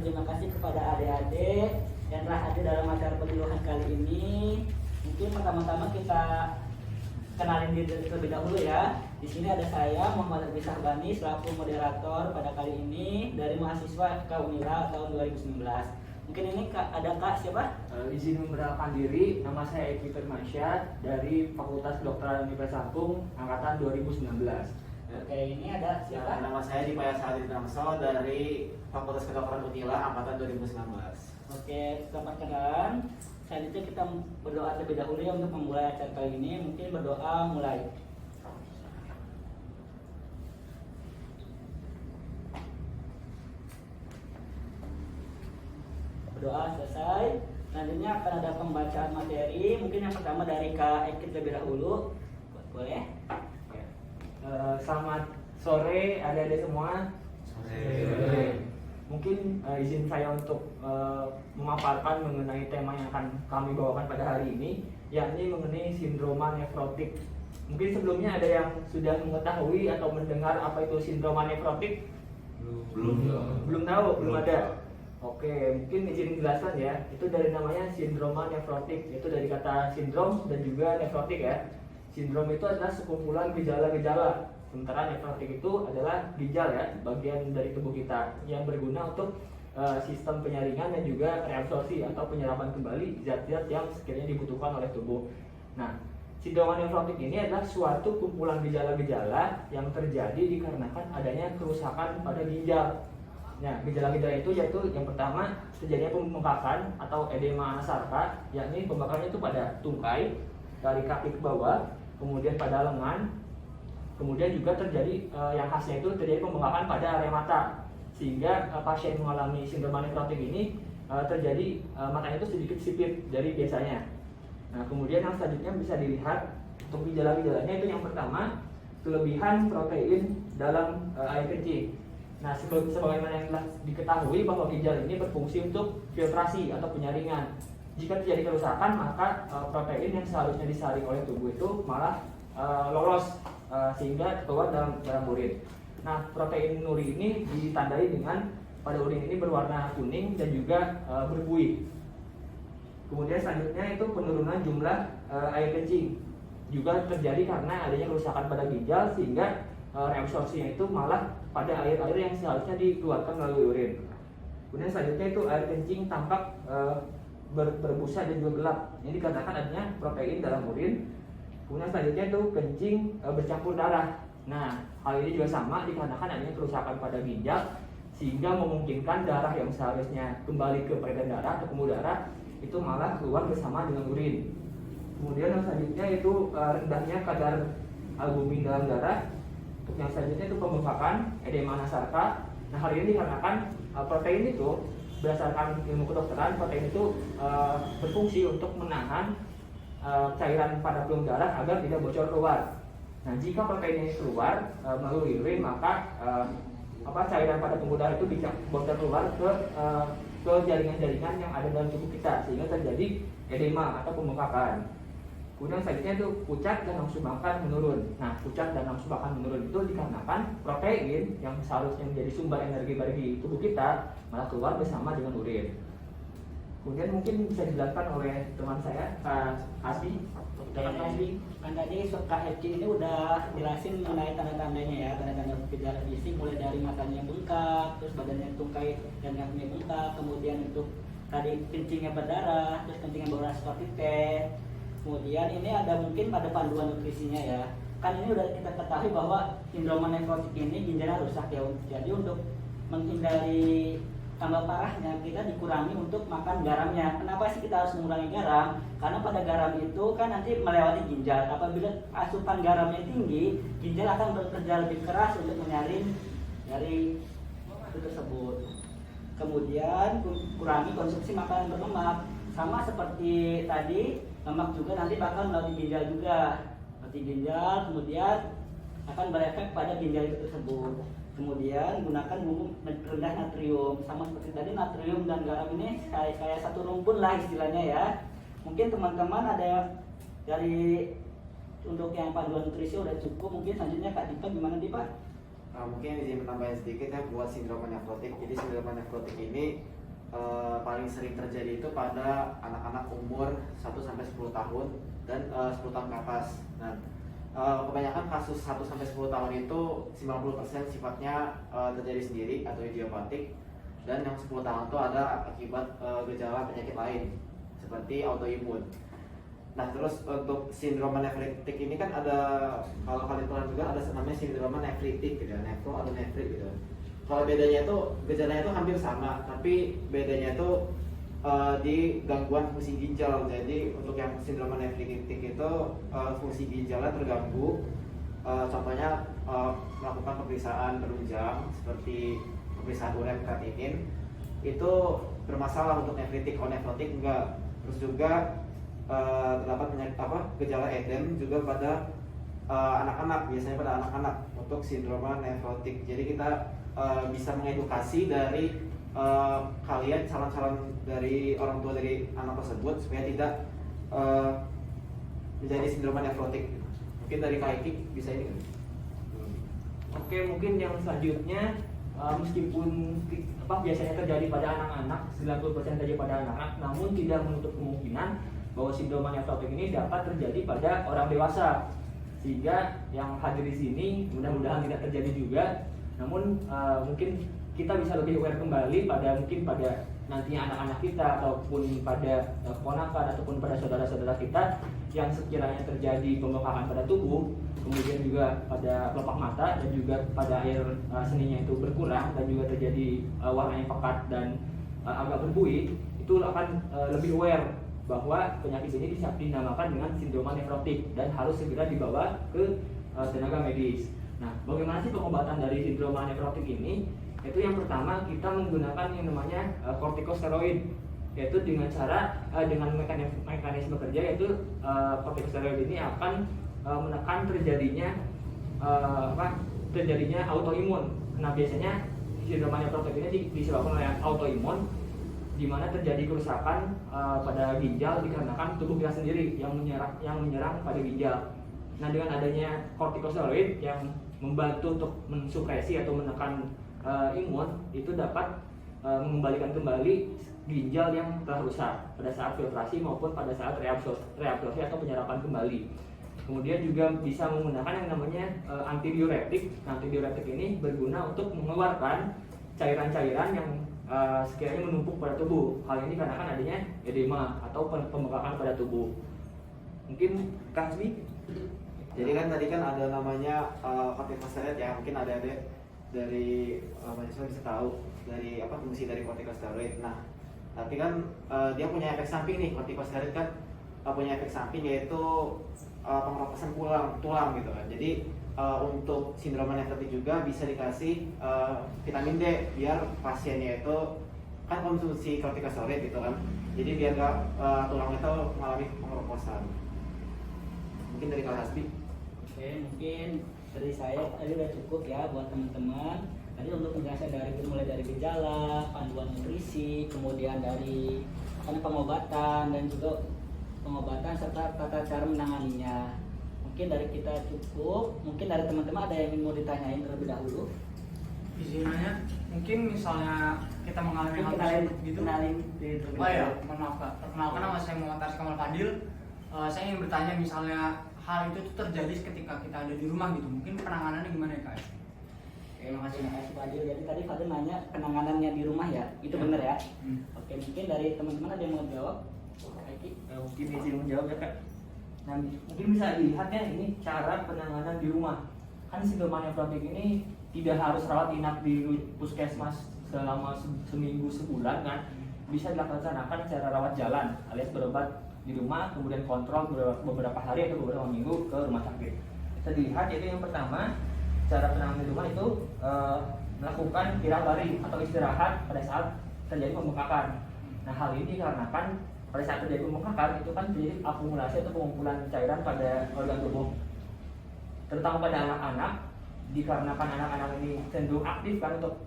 terima kasih kepada adik-adik yang telah hadir dalam acara penyuluhan kali ini. Mungkin pertama-tama kita kenalin diri terlebih dahulu ya. Di sini ada saya Muhammad Abi Sahbani selaku moderator pada kali ini dari mahasiswa FK Unila tahun 2019. Mungkin ini ada Kak siapa? Izin memperkenalkan diri, nama saya Eki Firmansyah dari Fakultas Kedokteran Universitas Lampung angkatan 2019. Oke, ini ada siapa? Nama saya Dipayas Hadid Ramso dari Fakultas Kedokteran Unila angkatan 2019. Oke, selamat kenalan. Selanjutnya kita berdoa terlebih dahulu ya untuk memulai acara kali ini. Mungkin berdoa mulai. Berdoa selesai. Selanjutnya akan ada pembacaan materi. Mungkin yang pertama dari Kak Eki terlebih dahulu. Boleh? Selamat sore adik-adik semua. Sore. Mungkin izin saya untuk memaparkan mengenai tema yang akan kami bawakan pada hari ini, yakni mengenai sindroma nefrotik. Mungkin sebelumnya ada yang sudah mengetahui atau mendengar apa itu sindroma nefrotik? Belum tahu, belum ada. Oke, mungkin izin menjelaskan ya. Itu dari namanya sindroma nefrotik, itu dari kata sindrom dan juga nefrotik ya. Sindrom itu adalah sekumpulan gejala-gejala, sementara nefrotik itu adalah ginjal ya, bagian dari tubuh kita yang berguna untuk sistem penyaringan dan juga reabsorpsi atau penyerapan kembali zat-zat yang sekiranya dibutuhkan oleh tubuh. Nah, sindrom nefrotik ini adalah suatu kumpulan gejala-gejala yang terjadi dikarenakan adanya kerusakan pada ginjal. Nah, gejala-gejala itu yaitu yang pertama terjadinya pembengkakan atau edema anasarka, yakni pembengkakannya itu pada tungkai dari kaki ke bawah, kemudian pada lengan, kemudian juga terjadi yang khasnya itu terjadi pembengkakan pada area mata, sehingga pasien mengalami sindrom nefrotik ini terjadi matanya itu sedikit sipit dari biasanya. Nah, kemudian yang selanjutnya bisa dilihat untuk gejala-gejalanya itu yang pertama kelebihan protein dalam air kencing. Nah, sebagaimana yang telah diketahui bahwa ginjal ini berfungsi untuk filtrasi atau penyaringan. Jika terjadi kerusakan, maka protein yang seharusnya disaring oleh tubuh itu malah lolos sehingga keluar dalam urin. Nah, protein nuri ini ditandai dengan pada urin ini berwarna kuning dan juga berbuih. Kemudian selanjutnya itu penurunan jumlah air kencing juga terjadi karena adanya kerusakan pada ginjal sehingga reabsorpsinya itu malah pada air-air yang seharusnya dikeluarkan melalui urin. Kemudian selanjutnya itu air kencing tampak berbusa dan juga gelap. Ini dikarenakan adanya protein dalam urin. Kemudian selanjutnya itu kencing bercampur darah. Nah, hal ini juga sama dikarenakan adanya kerusakan pada ginjal sehingga memungkinkan darah yang seharusnya kembali ke peredaran darah atau pembuluh darah itu malah keluar bersama dengan urin. Kemudian yang selanjutnya itu rendahnya kadar albumin dalam darah. Untuk yang selanjutnya itu pembengkakan edema anasarka. Nah, hal ini dikarenakan protein itu berdasarkan ilmu kedokteran, protein itu berfungsi untuk menahan cairan pada pembuluh darah agar tidak bocor keluar. Nah, jika protein ini keluar melalui urin, maka cairan pada pembuluh darah itu bisa bocor keluar ke jaringan-jaringan yang ada dalam tubuh kita sehingga terjadi edema atau pembengkakan. Kemudian selanjutnya itu pucat dan nafsu makan menurun. Nah, pucat dan nafsu makan menurun itu dikarenakan protein yang seharusnya menjadi sumber energi bagi tubuh kita malah keluar bersama dengan urin. Kemudian mungkin bisa dijelaskan oleh teman saya, Kak Asbi. Kak Asbi, kan tadi Kak Eki ini udah jelasin mengenai tanda-tandanya ya, tanda-tanda gejala fisik mulai dari matanya bengkak, terus badannya tungkai dan kakinya bengkak, kemudian untuk tadi kencingnya berdarah, terus kencingnya berwarna seperti teh. Kemudian ini ada mungkin pada panduan nutrisinya ya. Kan ini udah kita ketahui bahwa sindrom nefrotik ini ginjalnya rusak ya. Jadi untuk menghindari tambah parahnya kita dikurangi untuk makan garamnya. Kenapa sih kita harus mengurangi garam? Karena pada garam itu kan nanti melewati ginjal. Apabila asupan garamnya tinggi, ginjal akan bekerja lebih keras untuk menyaring dari itu tersebut. Kemudian kurangi konsumsi makanan berlemak. Sama seperti tadi, lemak juga nanti bakal melalui ginjal juga. Melalui ginjal, kemudian akan berefek pada ginjal itu tersebut. Kemudian gunakan bumbu rendah natrium. Sama seperti tadi, natrium dan garam ini kayak satu rumpun lah istilahnya ya. Mungkin teman-teman ada dari untuk yang panduan nutrisi udah cukup. Mungkin selanjutnya Kak Dika gimana Pak? Mungkin izin menambahkan sedikit ya buat sindrom nefrotik. Jadi sindrom nefrotik ini paling sering terjadi itu pada anak-anak umur 1 sampai 10 tahun dan 10 tahun ke atas. Nah, kebanyakan kasus 1 sampai 10 tahun itu 90% sifatnya terjadi sendiri atau idiopatik, dan yang 10 tahun itu ada akibat gejala penyakit lain seperti autoimun. Nah, terus untuk sindroma nefritik ini kan ada, kalau kalian pernah juga ada namanya sindroma nefritik gitu ya, nefro atau nefrit gitu. Kalau bedanya itu gejalanya itu hampir sama, tapi bedanya itu di gangguan fungsi ginjal. Jadi untuk yang sindroma nefritik itu fungsi ginjalnya terganggu. Contohnya melakukan pemeriksaan penunjang seperti pemeriksaan urin kreatinin itu bermasalah untuk nefritik. Kalau nefrotik enggak. Terus juga terdapat gejala edem juga pada anak-anak, biasanya pada anak-anak untuk sindroma nefrotik. Jadi kita bisa mengedukasi dari kalian, calon-calon dari orang tua dari anak tersebut supaya tidak menjadi sindroma nefrotik. Mungkin dari Kak Iki bisa ini kan? Oke, mungkin yang selanjutnya meskipun biasanya terjadi pada anak-anak, 90% terjadi pada anak-anak, namun tidak menutup kemungkinan bahwa sindroma nefrotik ini dapat terjadi pada orang dewasa. Sehingga yang hadir di sini mudah-mudahan tidak terjadi juga. Namun mungkin kita bisa lebih aware kembali pada nantinya anak-anak kita ataupun pada keponakan ataupun pada saudara-saudara kita yang sekiranya terjadi pembengkakan pada tubuh, kemudian juga pada kelopak mata dan juga pada air seninya itu berkurang dan juga terjadi warnanya pekat dan agak berbuih, itu akan lebih aware bahwa penyakit ini bisa dinamakan dengan sindroma nefrotik dan harus segera dibawa ke tenaga medis. Nah, bagaimana sih pengobatan dari sindroma nefrotik ini? Itu yang pertama kita menggunakan yang namanya kortikosteroid, yaitu dengan mekanisme kerja, yaitu kortikosteroid ini akan menekan terjadinya autoimun. Nah, biasanya sindroma nefrotik ini disebabkan oleh autoimun, di mana terjadi kerusakan pada ginjal dikarenakan tubuh kita sendiri yang menyerang pada ginjal. Nah, dengan adanya kortikosteroid yang membantu untuk mensupresi atau menekan imun, itu dapat mengembalikan kembali ginjal yang telah rusak pada saat filtrasi maupun pada saat reabsorpsi atau penyerapan kembali. Kemudian juga bisa menggunakan yang namanya antidiuretik. Nah, antidiuretik ini berguna untuk mengeluarkan cairan-cairan yang sekiranya menumpuk pada tubuh. Hal ini karena adanya edema atau pembengkakan pada tubuh. Mungkin Kak Hasbi? Jadi kan tadi kan ada namanya kortikosteroid ya, mungkin ada dari mahasiswa bisa tahu dari fungsi dari kortikosteroid. Nah, tapi kan dia punya efek samping nih. Kortikosteroid kan punya efek samping yaitu pengeroposan tulang gitu kan. Jadi untuk sindroma nefrotik juga bisa dikasih vitamin D biar pasiennya itu kan konsumsi kortikosteroid gitu kan. Jadi biar tulangnya itu mengalami pengeroposan. Mungkin dari Kak Hasbi. Oke, mungkin dari saya tadi udah cukup ya buat teman-teman. Tadi untuk menjelaskan mulai dari gejala, panduan nutrisi, kemudian dari pengobatan dan juga pengobatan serta tata cara menanganinya. Mungkin dari kita cukup. Mungkin dari teman-teman ada yang ingin mau ditanyain terlebih dahulu. Izinnya mungkin misalnya kita mengalami hal tersebut gitu. Kenalin diri terlebih Oh ya, dahulu. mohon maaf Kak. Perkenalkan, nama saya Muhammad Tarsy Kamal Fadil. Saya ingin bertanya misalnya hal itu tuh terjadi ketika kita ada di rumah gitu. Mungkin penanganannya gimana ya Kak? Oke, makasih Fadil. Jadi tadi Fadil nanya penanganannya di rumah ya, itu benar ya? Oke, mungkin dari teman-teman ada yang mau jawab? Mungkin izin menjawab ya Kak. Nah, mungkin bisa dilihat ya ini cara penanganan di rumah. Kan sindroma nefrotik ini tidak harus rawat inap di puskesmas selama seminggu sebulan kan. Bisa dilaksanakan secara rawat jalan alias berobat di rumah, kemudian kontrol beberapa hari atau beberapa minggu ke rumah sakit. Bisa dilihat yaitu yang pertama, cara penanganan di rumah itu melakukan kirang baring atau istirahat pada saat terjadi pembengkakan. Nah, hal ini dikarenakan pada saat terjadi pembengkakan itu kan terjadi akumulasi atau pengumpulan cairan pada organ tubuh, terutama pada anak-anak. Dikarenakan anak-anak ini cenderung aktif kan untuk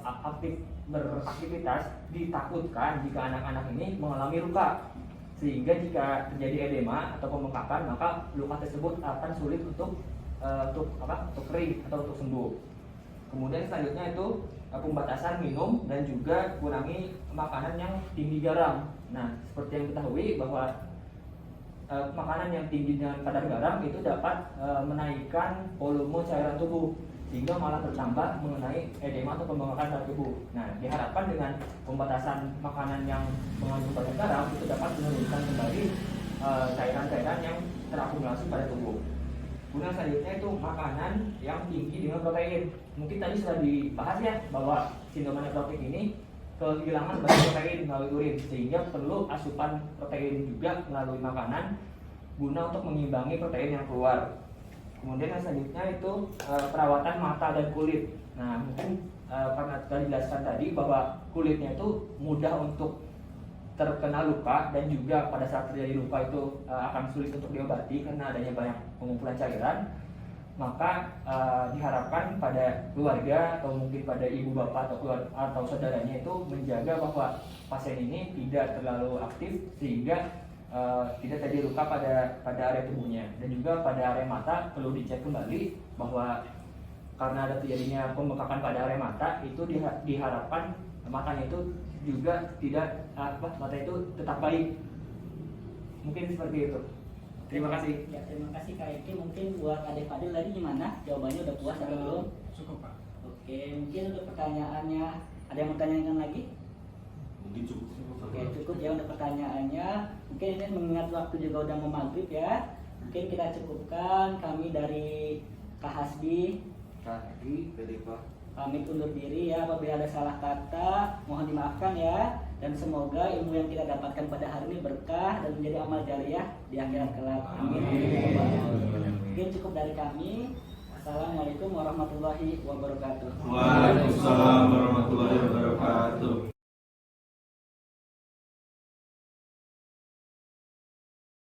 aktif beraktivitas, ditakutkan jika anak-anak ini mengalami luka, sehingga jika terjadi edema atau pembengkakan maka luka tersebut akan sulit untuk kering atau untuk sembuh. Kemudian selanjutnya itu pembatasan minum dan juga kurangi makanan yang tinggi garam. Nah, seperti yang diketahui bahwa makanan yang tinggi dengan kadar garam itu dapat menaikkan volume cairan tubuh sehingga malah bertambah mengenai edema atau pembengkakan dalam tubuh. Nah, diharapkan dengan pembatasan makanan yang mengandung kadar garam itu dapat menurunkan kembali cairan-cairan yang terakumulasi pada tubuh. Kemudian selanjutnya itu makanan yang tinggi dengan protein. Mungkin tadi sudah dibahas ya bahwa sindroma nefrotik ini kehilangan banyak protein melalui urin sehingga perlu asupan protein juga melalui makanan guna untuk mengimbangi protein yang keluar. Kemudian yang selanjutnya itu perawatan mata dan kulit. Nah, mungkin karena sudah dijelaskan tadi bahwa kulitnya itu mudah untuk terkena luka dan juga pada saat terjadi luka itu akan sulit untuk diobati karena adanya banyak pengumpulan cairan. Maka diharapkan pada keluarga atau mungkin pada ibu bapak atau saudaranya itu menjaga bahwa pasien ini tidak terlalu aktif sehingga tidak terjadi luka pada area tubuhnya. Dan juga pada area mata perlu dicek kembali bahwa karena ada terjadinya pembengkakan pada area mata itu diharapkan matanya itu juga tidak mata itu tetap baik. Mungkin seperti itu. Terima kasih. Ya, terima kasih Kak Eki. Mungkin buat Adik Fadil tadi gimana? Jawabannya udah puas atau belum? Cukup Pak. Oke, mungkin untuk pertanyaannya ada yang mau tanyakan lagi? Mungkin cukup. Oke, cukup ya untuk pertanyaannya. Mungkin ini mengingat waktu juga udah mau maghrib ya. Mungkin kita cukupkan. Kami dari Kak Hasbi pamit undur diri ya. Apabila ada salah kata mohon dimaafkan ya. Dan semoga ilmu yang kita dapatkan pada hari ini berkah dan menjadi amal jariah di akhirat kelak. Amin. Mungkin cukup dari kami. Assalamualaikum warahmatullahi wabarakatuh. Waalaikumsalam warahmatullahi wabarakatuh.